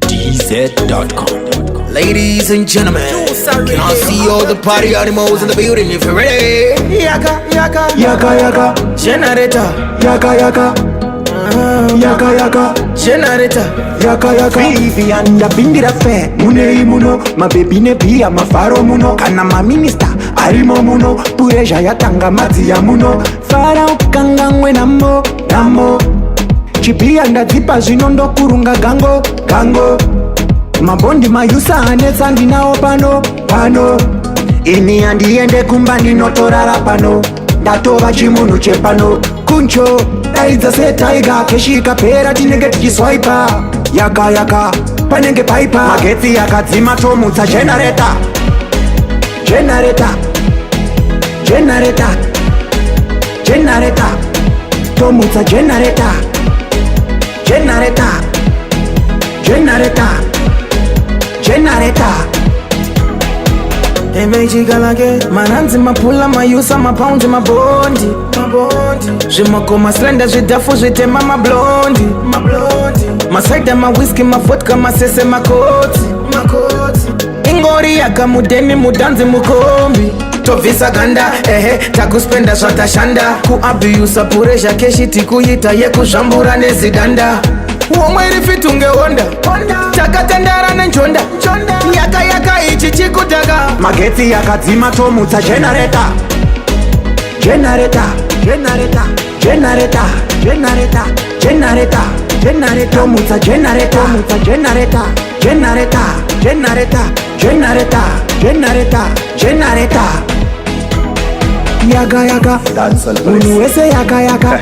NigerDZ.com. Ladies and gentlemen, can I see all the party animals in the building if you're ready? Yaka, yaka, Yaka yaka, generator, yaka yaka, yaka yaka, generator. yaka yaka. Baby anda bindira fe, mune imuno, ma baby ne pia mafaro muno, kana ma minister arimo muno, pureja yatanga madzi ya muno, fara ukanga ngwe namo, namo. Chipia ndadzipa zvino ndokurunga gango, gango. Mabondi mayusa anetsa ndinawo pano, pano. Ini andiende kumba ndinotorara pano, ndatova chimunhu chepano. Kuncho, daidza setaiga, keshi ikapera tinenge tichiswaipa. Yaka yaka, panenge paipa. Magetsi yakadzima tomutsa generator. Generator, generator, generator. Tomutsa generator. Generator, generator, generator. Imejika lake mananzi mapula mayusa mapaundi mabondi, mabondi. Zvimakoma slender zvidafu zvitema mablondi, mablondi. Masaida mawhisky mavodka masese makotsi, makotsi. Ingori yakamudeni mudanzi mukombi. Tovisa ganda, takuspenda zvatashanda. Kuabiyusa puresha keshi tikuyita yekuzvambura nezidanda. Uomweri fitunge honda, takatendara nenjonda. Yaka yaka ichi chikutaka. Magetsi yakadzima tomutsa generator. Generator, generator, generator, generator, generator, generator. Tomutsa generator, tomutsa generator, generator, generator, generator, generator, generator. Yaka yaka, munu wese yaka yaka.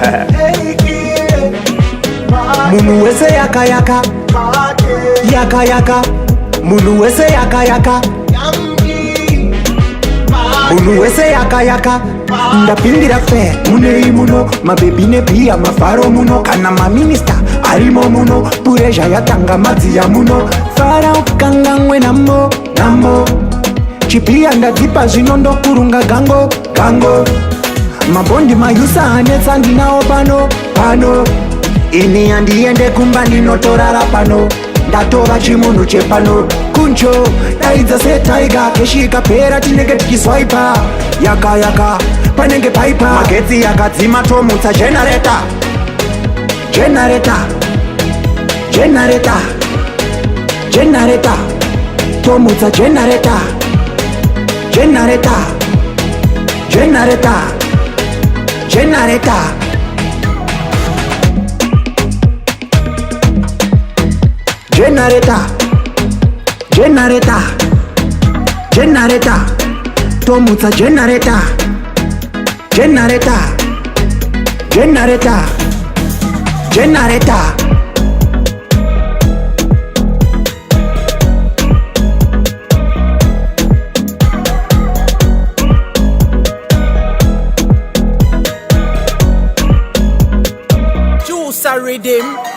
Munu wese yaka yaka. Yaka yaka, munu wese yaka yaka. Munu wese yaka yaka. Ndapindira fe, mune imuno, mabebi ne pia mafaro muno, kana ma minister arimo muno, pureja yatanga madzi ya muno, fara ukanga ngwe namo, namo. Chipia ndadzipa zvino ndokurunga gango, gango. Mabondi mayusa anetsa ndinawo pano, pano. Ini andiende kumba ndinotorara pano, ndatova chimunhu chepano. Kuncho, daidza setaiga, keshi ikapera tinenge tichiswaipa. Yaka yaka, panenge paipa. Magetsi yakadzima tomutsa generator. Generator, generator, generator. Tomutsa generator. Generator, generator, generator. Generator, generator, generator. Tomutsa generator. Generator, generator, generator. Juice a rhythm.